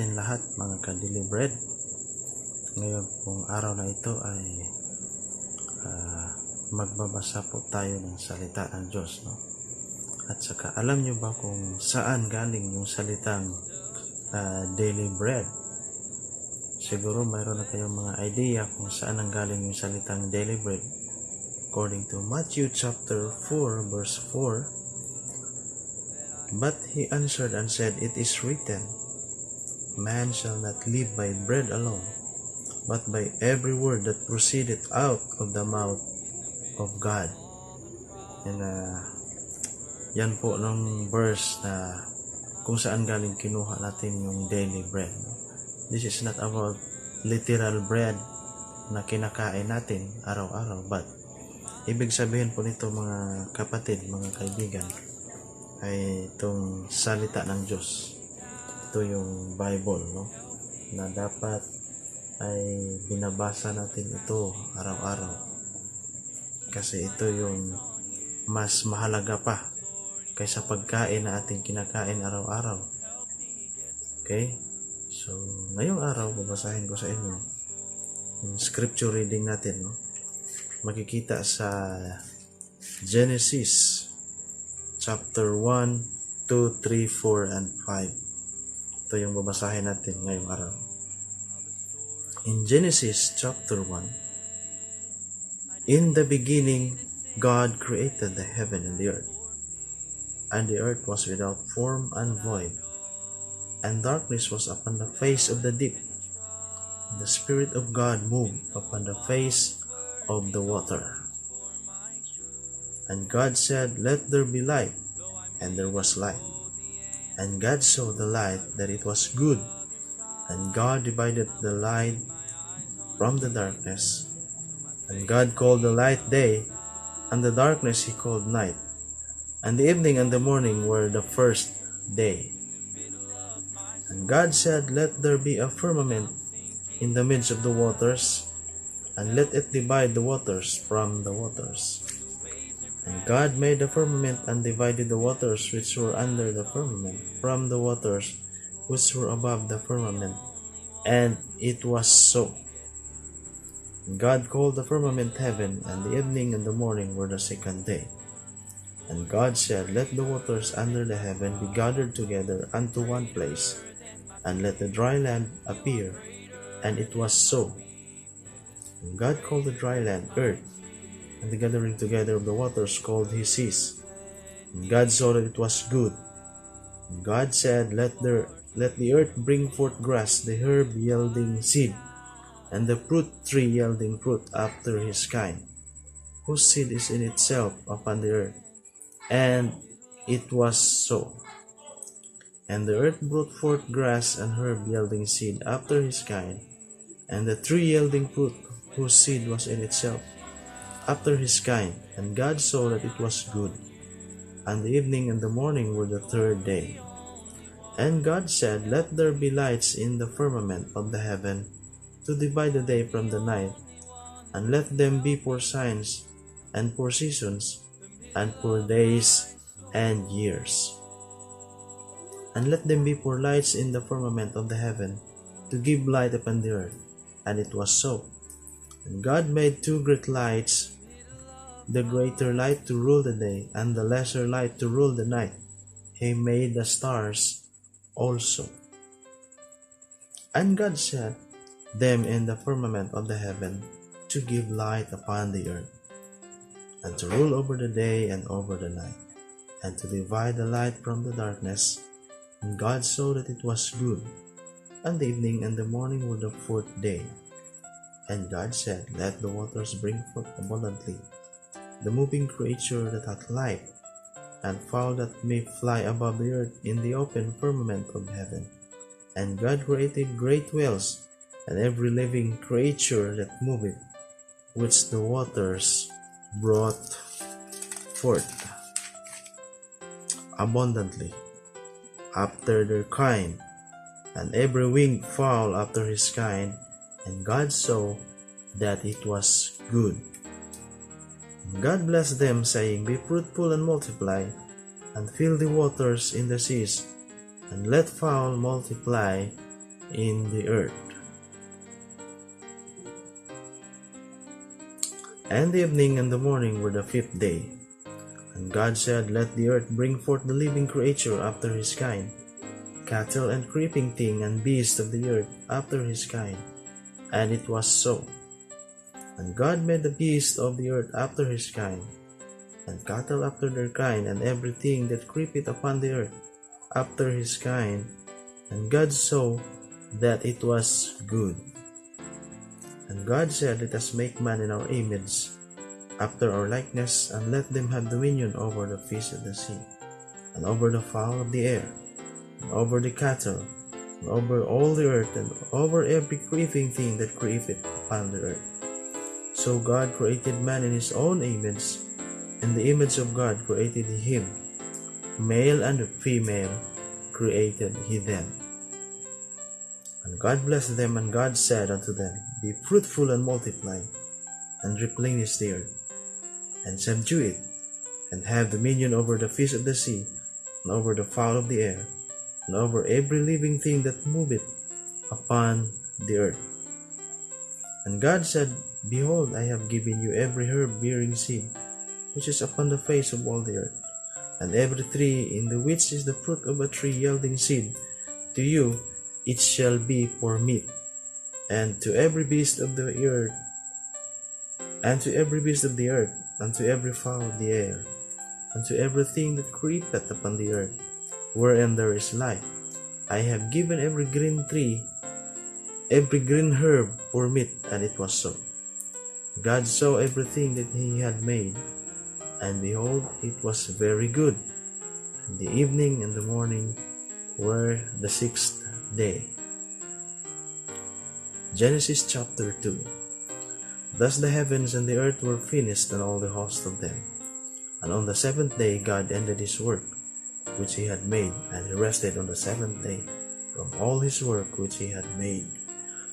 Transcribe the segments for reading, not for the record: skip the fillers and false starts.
natin lahat mga ka-Daily Bread. Ngayon pong araw na ito ay magbabasa po tayo ng salita ng Diyos, no? At saka alam nyo ba kung saan galing yung salitang Daily Bread? Siguro mayroon na kayong mga idea kung saan ang galing yung salitang Daily Bread. According to Matthew chapter 4 verse 4, "But he answered and said, It is written, Man shall not live by bread alone, but by every word that proceedeth out of the mouth of God." Yan po ng verse na kung saan galing kinuha natin yung daily bread. This is not about literal bread na kinakain natin araw-araw, but ibig sabihin po nito mga kapatid, mga kaibigan, ay itong salita ng Diyos. Ito yung Bible, no? Na dapat ay binabasa natin ito araw-araw. Kasi ito yung mas mahalaga pa kaysa pagkain na ating kinakain araw-araw. Okay? So, ngayong araw, babasahin ko sa inyo yung scripture reading natin, no? Makikita sa Genesis chapter 1, 2, 3, 4, and 5. Ito yung babasahin natin ngayong araw. In Genesis chapter 1, "In the beginning, God created the heaven and the earth. And the earth was without form and void, and darkness was upon the face of the deep. And the Spirit of God moved upon the face of the water. And God said, Let there be light, and there was light. And God saw the light that it was good, and God divided the light from the darkness. And God called the light day, and the darkness he called night. And the evening and the morning were the first day. And God said, Let there be a firmament in the midst of the waters, and let it divide the waters from the waters. And God made the firmament and divided the waters which were under the firmament from the waters which were above the firmament. And it was so. And God called the firmament heaven, and the evening and the morning were the second day. And God said, Let the waters under the heaven be gathered together unto one place, and let the dry land appear. And it was so. And God called the dry land earth, and the gathering together of the waters called he seas. And God saw that it was good. And God said, Let the earth bring forth grass, the herb yielding seed, and the fruit tree yielding fruit after his kind, whose seed is in itself upon the earth. And it was so. And the earth brought forth grass and herb yielding seed after his kind, and the tree yielding fruit, whose seed was in itself after his kind. And God saw that it was good. And the evening and the morning were the third day. And God said, Let there be lights in the firmament of the heaven, to divide the day from the night, and let them be for signs, and for seasons, and for days and years. And let them be for lights in the firmament of the heaven, to give light upon the earth. And it was so. And God made two great lights, the greater light to rule the day, and the lesser light to rule the night. He made the stars also. And God set them in the firmament of the heaven, to give light upon the earth, and to rule over the day and over the night, and to divide the light from the darkness. And God saw that it was good. And the evening and the morning were the fourth day. And God said, Let the waters bring forth abundantly the moving creature that hath life, and fowl that may fly above the earth in the open firmament of heaven. And God created great whales, and every living creature that moveth, which the waters brought forth abundantly after their kind, and every winged fowl after his kind. And God saw that it was good. And God blessed them, saying, Be fruitful and multiply, and fill the waters in the seas, and let fowl multiply in the earth. And the evening and the morning were the 5th day. And God said, Let the earth bring forth the living creature after his kind, cattle and creeping thing and beast of the earth after his kind. And it was so. And God made the beast of the earth after his kind, and cattle after their kind, and everything that creepeth upon the earth after his kind. And God saw that it was good. And God said, Let us make man in our image, after our likeness, and let them have dominion over the fish of the sea, and over the fowl of the air, and over the cattle, and over all the earth, and over every creeping thing that creepeth upon the earth. So God created man in his own image. In the image of God created he him. Male and female created he them. And God blessed them, and God said unto them, Be fruitful and multiply, and replenish the earth, and subdue it, and have dominion over the fish of the sea, and over the fowl of the air, and over every living thing that moveth upon the earth. And God said, Behold, I have given you every herb bearing seed, which is upon the face of all the earth, and every tree in the which is the fruit of a tree yielding seed. To you it shall be for meat, and to every beast of the earth, and to every beast of the earth, and to every fowl of the air, and to everything that creepeth upon the earth, wherein there is life, I have given every green tree, every green herb for meat. And it was so. God saw everything that he had made, and behold, it was very good. And the evening and the morning were the 6th day. Genesis chapter 2. Thus the heavens and the earth were finished, and all the host of them. And on the 7th day God ended his work which he had made, and he rested on the 7th day from all his work which he had made.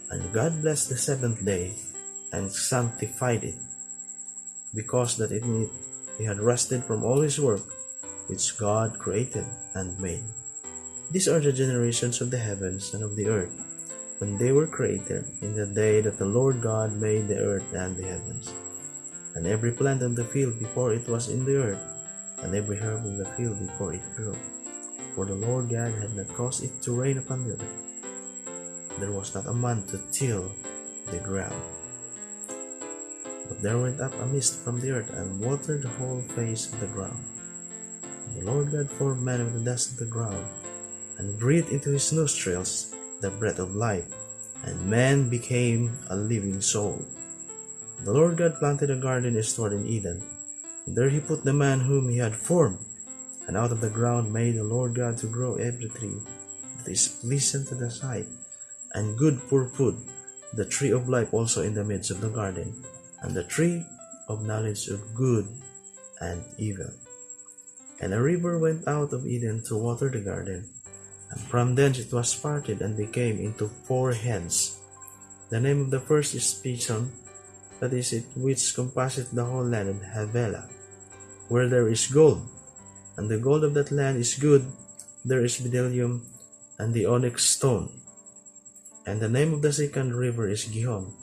And God blessed the 7th day, and sanctified it, because that in it he had rested from all his work which God created and made. These are the generations of the heavens and of the earth, when they were created, in the day that the Lord God made the earth and the heavens, and every plant of the field before it was in the earth, and every herb of the field before it grew. For the Lord God had not caused it to rain upon the earth. There was not a man to till the ground. But there went up a mist from the earth, and watered the whole face of the ground. And the Lord God formed man of the dust of the ground, and breathed into his nostrils the breath of life, and man became a living soul. The Lord God planted a garden eastward in Eden, and there he put the man whom he had formed. And out of the ground made the Lord God to grow every tree that is pleasant to the sight, and good for food, the tree of life also in the midst of the garden, and the tree of knowledge of good and evil. And a river went out of Eden to water the garden, and from thence it was parted and became into 4 heads. The name of the first is Pison, that is it which compasseth the whole land, and Havilah, where there is gold, and the gold of that land is good. There is bdellium and the onyx stone. And the name of the second river is Gihon,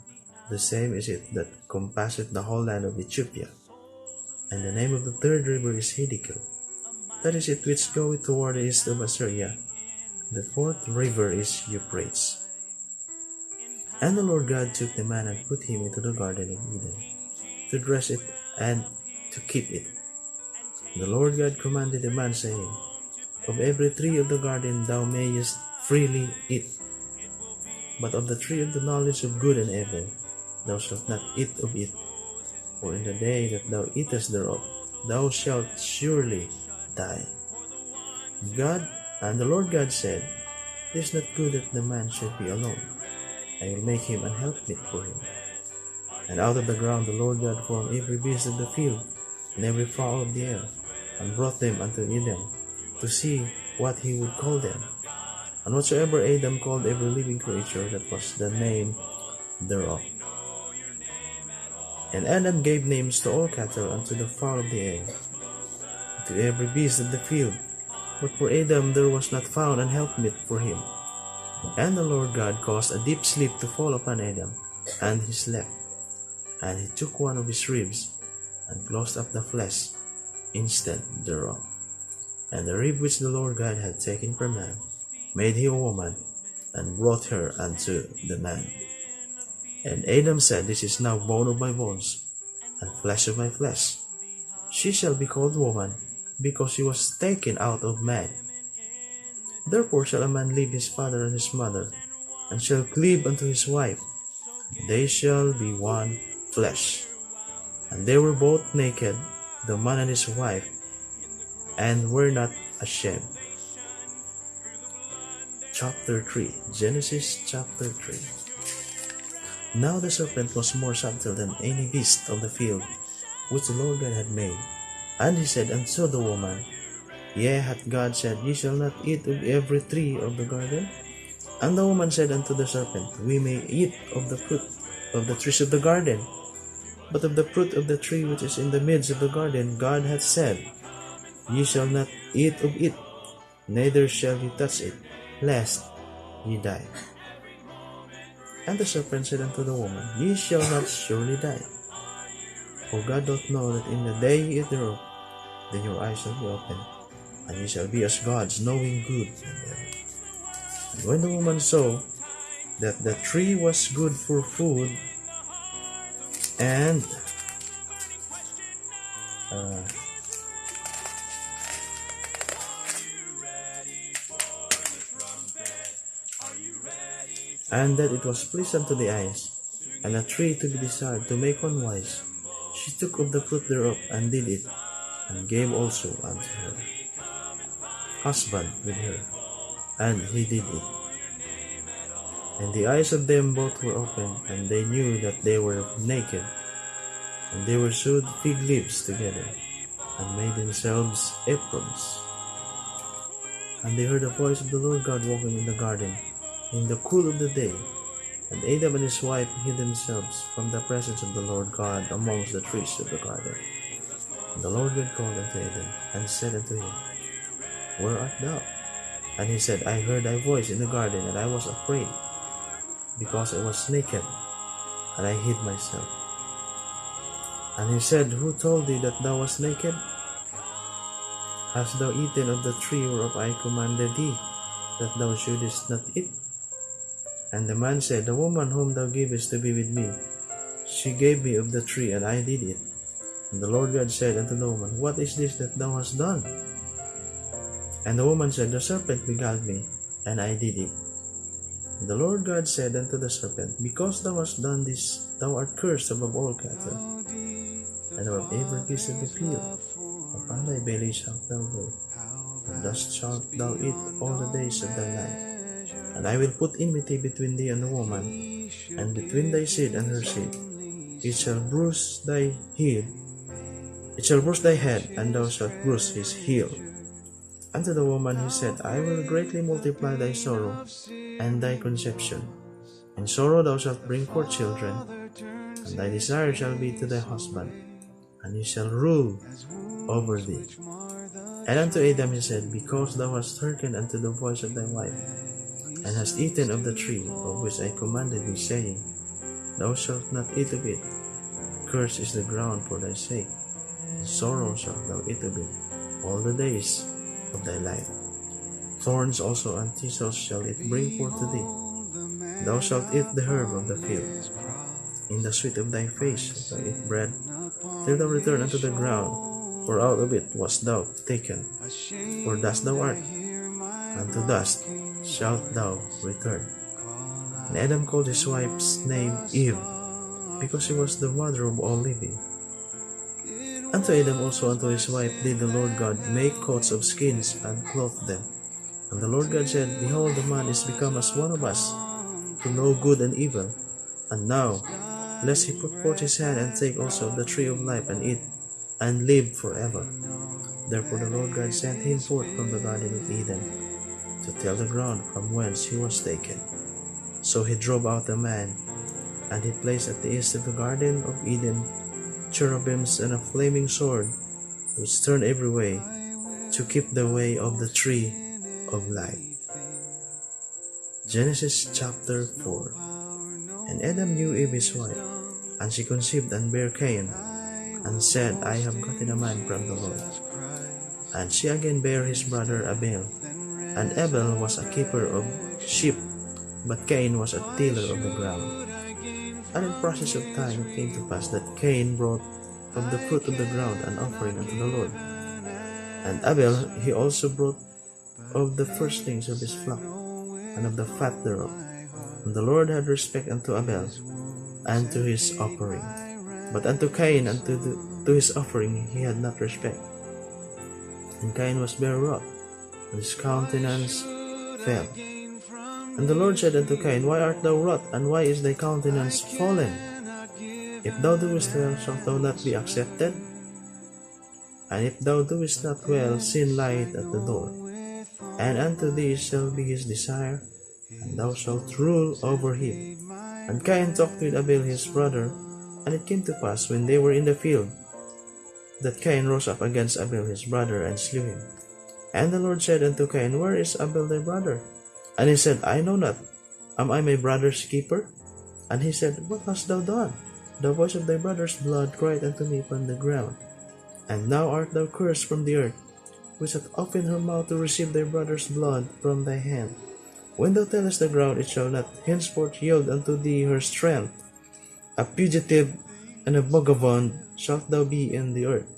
the same is it that compasseth the whole land of Ethiopia. And the name of the third river is Hiddekel, that is it which goeth toward the east of Assyria. The fourth river is Euphrates. And the Lord God took the man and put him into the garden of Eden, to dress it and to keep it. And the Lord God commanded the man, saying, Of every tree of the garden thou mayest freely eat, but of the tree of the knowledge of good and evil thou shalt not eat of it, for in the day that thou eatest thereof thou shalt surely die. And the Lord God said, It is not good that the man should be alone. I will make him an helpmeet for him. And out of the ground the Lord God formed every beast of the field, and every fowl of the air, and brought them unto Adam, to see what he would call them. And whatsoever Adam called every living creature, that was the name thereof. And Adam gave names to all cattle, and to the fowl of the air, and to every beast of the field. But for Adam there was not found an helpmeet for him. And the Lord God caused a deep sleep to fall upon Adam, and he slept. And he took one of his ribs, and closed up the flesh instead thereof. And the rib which the Lord God had taken from man made he a woman, and brought her unto the man. And Adam said, This is now bone of my bones, and flesh of my flesh. She shall be called woman, because she was taken out of man. Therefore shall a man leave his father and his mother, and shall cleave unto his wife. They shall be one flesh. And they were both naked, the man and his wife, and were not ashamed. Chapter 3. Genesis chapter 3. Now the serpent was more subtle than any beast of the field, which the Lord God had made. And he said unto the woman, Yea, hath God said, Ye shall not eat of every tree of the garden? And the woman said unto the serpent, We may eat of the fruit of the trees of the garden, but of the fruit of the tree which is in the midst of the garden, God hath said, Ye shall not eat of it, neither shall ye touch it, lest ye die. And the serpent said unto the woman, Ye shall not surely die. For God doth know that in the day ye eat thereof, then your eyes shall be opened, and ye shall be as gods, knowing good and evil. And when the woman saw that the tree was good for food, and that it was pleasant to the eyes, and a tree to be desired to make one wise, she took of the fruit thereof, and did it, and gave also unto her husband with her, and he did it. And the eyes of them both were opened, and they knew that they were naked. And they were sewed fig leaves together, and made themselves aprons. And they heard the voice of the Lord God walking in the garden in the cool of the day. And Adam and his wife hid themselves from the presence of the Lord God amongst the trees of the garden. And the Lord God called unto Adam, and said unto him, Where art thou? And he said, I heard thy voice in the garden, and I was afraid, because I was naked, and I hid myself. And he said, Who told thee that thou wast naked? Hast thou eaten of the tree whereof I commanded thee, that thou shouldest not eat? And the man said, The woman whom thou gavest to be with me, she gave me of the tree, and I did it. And the Lord God said unto the woman, What is this that thou hast done? And the woman said, The serpent beguiled me, and I did it. And the Lord God said unto the serpent, Because thou hast done this, thou art cursed above all cattle, and above every beast of the field. Upon thy belly shalt thou go, and dust shalt thou eat all the days of thy life. And I will put enmity between thee and the woman, and between thy seed and her seed. It shall bruise thy head, and thou shalt bruise his heel. Unto the woman he said, I will greatly multiply thy sorrow and thy conception. In sorrow thou shalt bring forth children, and thy desire shall be to thy husband, and he shall rule over thee. And unto Adam he said, Because thou hast hearkened unto the voice of thy wife, and hast eaten of the tree of which I commanded thee, saying, Thou shalt not eat of it. Cursed is the ground for thy sake, and sorrow shalt thou eat of it all the days of thy life. Thorns also and thistles shall it bring forth to thee. Thou shalt eat the herb of the field. In the sweat of thy face shalt thou eat bread, till thou return unto the ground, for out of it wast thou taken. For dust thou art, and to dust shalt thou return. And Adam called his wife's name Eve, because she was the mother of all living. Unto Adam also unto his wife did the Lord God make coats of skins, and clothe them. And the Lord God said, Behold, the man is become as one of us, to know good and evil. And now, lest he put forth his hand, and take also of the tree of life, and eat, and live forever. Therefore the Lord God sent him forth from the garden of Eden, to till the ground from whence he was taken. So he drove out the man, and he placed at the east of the garden of Eden cherubims and a flaming sword, which turned every way, to keep the way of the tree of life. Genesis chapter 4. And Adam knew Eve his wife, and she conceived and bare Cain, and said, I have gotten a man from the Lord. And she again bare his brother Abel. And Abel was a keeper of sheep, but Cain was a tiller of the ground. And in process of time it came to pass that Cain brought of the fruit of the ground an offering unto the Lord. And Abel he also brought of the firstlings of his flock, and of the fat thereof. And the Lord had respect unto Abel, and to his offering. But unto Cain and to his offering he had not respect. And Cain was very wroth, and his countenance fell. And the Lord said unto Cain, Why art thou wroth, and why is thy countenance fallen? If thou doest well, shalt thou not be accepted? And if thou doest not well, sin lieth at the door. And unto thee shall be his desire, and thou shalt rule over him. And Cain talked with Abel his brother, and it came to pass, when they were in the field, that Cain rose up against Abel his brother, and slew him. And the Lord said unto Cain, Where is Abel thy brother? And he said, I know not. Am I my brother's keeper? And he said, What hast thou done? The voice of thy brother's blood cried unto me upon the ground. And now art thou cursed from the earth, which hath opened her mouth to receive thy brother's blood from thy hand. When thou tellest the ground, it shall not henceforth yield unto thee her strength. A fugitive and a vagabond shalt thou be in the earth.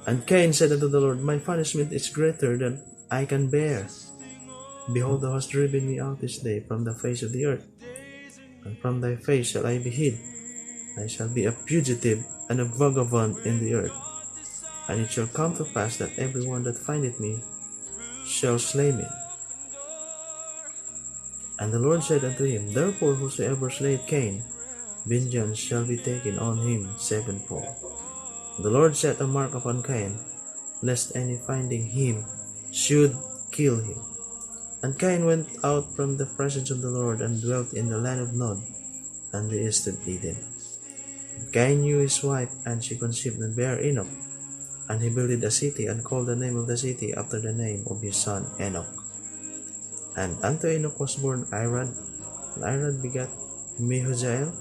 And Cain said unto the Lord, My punishment is greater than I can bear. Behold, thou hast driven me out this day from the face of the earth, and from thy face shall I be hid. I shall be a fugitive and a vagabond in the earth. And it shall come to pass that every one that findeth me shall slay me. And the Lord said unto him, Therefore whosoever slayeth Cain, vengeance shall be taken on him sevenfold. The Lord set a mark upon Cain, lest any finding him should kill him. And Cain went out from the presence of the Lord, and dwelt in the land of Nod, and the east of Eden. And Cain knew his wife, and she conceived and bare Enoch. And he builded a city, and called the name of the city after the name of his son Enoch. And unto Enoch was born Irad, and Irad begat Mehujael,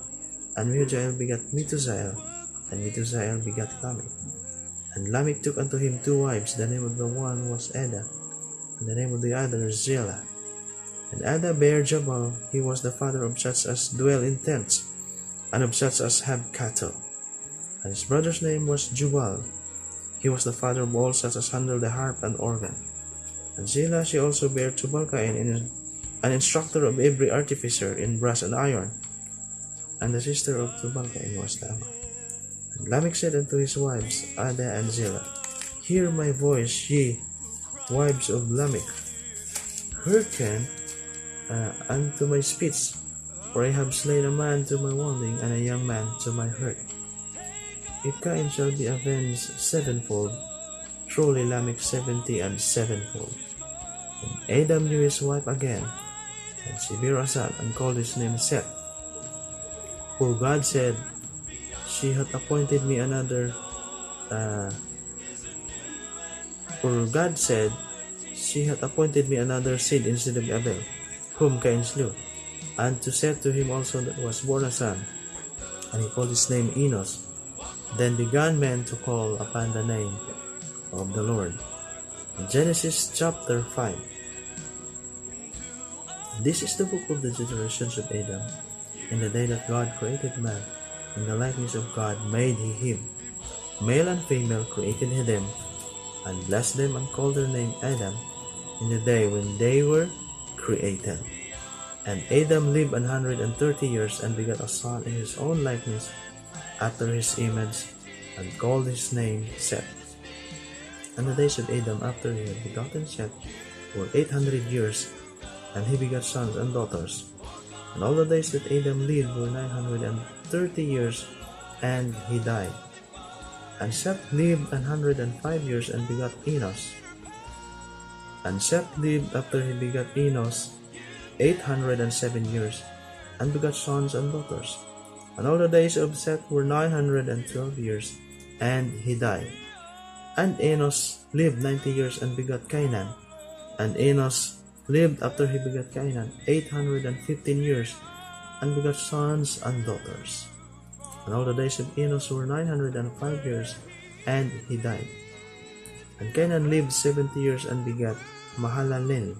and Mehujael begat Methusael, and Methusael begat Lamech. And Lamech took unto him two wives, the name of the one was Ada, and the name of the other Zillah. And Ada bare Jabal, he was the father of such as dwell in tents, and of such as have cattle. And his brother's name was Jubal, he was the father of all such as handle the harp and organ. And Zillah she also bare Tubal-Cain, an instructor of every artificer in brass and iron. And the sister of Tubal-Cain was Tamar. And Lamech said unto his wives, Ada and Zillah, Hear my voice, ye wives of Lamech. Hearken unto my speech, for I have slain a man to my wounding, and a young man to my hurt. If Cain shall be avenged sevenfold, truly Lamech 70 and sevenfold. And Adam knew his wife again, and she bare a son, and called his name Seth. For God said, She hath appointed me another. For God said, She hath appointed me another seed instead of Abel, whom Cain slew. And to Seth to him also that was born a son, and he called his name Enos. Then began men to call upon the name of the Lord. In Genesis chapter 5. This is the book of the generations of Adam. In the day that God created man, in the likeness of God made he him. Male and female created he them, and blessed them, and called their name Adam, in the day when they were created. And Adam lived 130 years, and begat a son in his own likeness, after his image, and called his name Seth. And the days of Adam after he had begotten Seth were 800 years, and he begat sons and daughters. And all the days that Adam lived were 930 years, and he died. And Seth lived 105 years, and begot Enos. And Seth lived after he begat Enos 807 years, and begat sons and daughters. And all the days of Seth were 912 years, and he died. And Enos lived 90 years, and begot Cainan. And Enos lived after he begat Cainan 815 years, and begat sons and daughters. And all the days of Enos were 905 years, and he died. And Cainan lived 70 years and begat Mahalalel.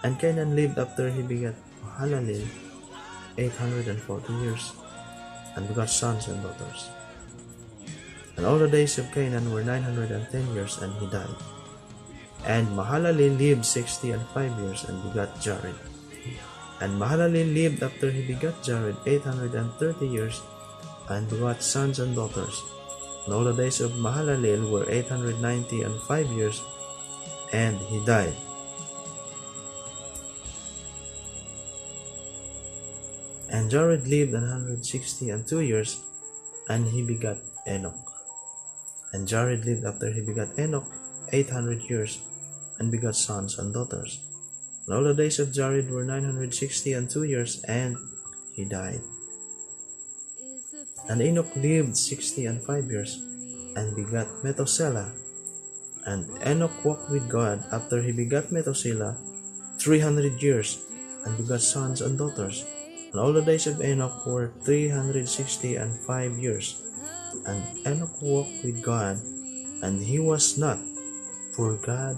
And Cainan lived after he begat Mahalalel 840 years, and begat sons and daughters. And all the days of Cainan were 910 years, and he died. And Mahalalel lived 65 years and begat Jared. And Mahalalel lived after he begat Jared 830 years, and begat sons and daughters. And all the days of Mahalalel were 895 years, and he died. And Jared lived 162 years, and he begat Enoch. And Jared lived after he begat Enoch 800 years, and begat sons and daughters. And all the days of Jared were 962 years, and he died. And Enoch lived 65 years, and begat Methuselah. And Enoch walked with God after he begat Methuselah 300 years, and begat sons and daughters. And all the days of Enoch were 365 years. And Enoch walked with God, and he was not, for God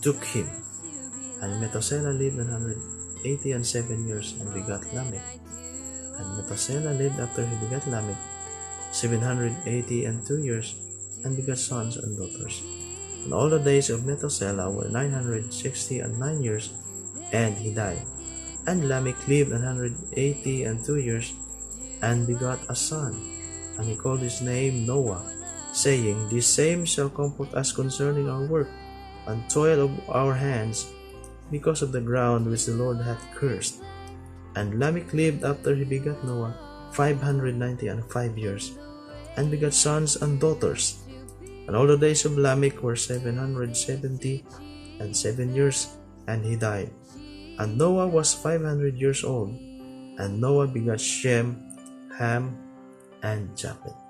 took him. And Methuselah lived 187 years, and begat Lamech. And Methuselah lived after he begat Lamech 782 years, and begat sons and daughters. And all the days of Methuselah were 969 years, and he died. And Lamech lived 182 years, and begot a son, and he called his name Noah, saying, This same shall comfort us concerning our work, and toil of our hands, because of the ground which the Lord hath cursed. And Lamech lived after he begat Noah 595 years, and begat sons and daughters. And all the days of Lamech were 770 and 7 years, and he died. And Noah was 500 years old, and Noah begat Shem, Ham, and Japheth.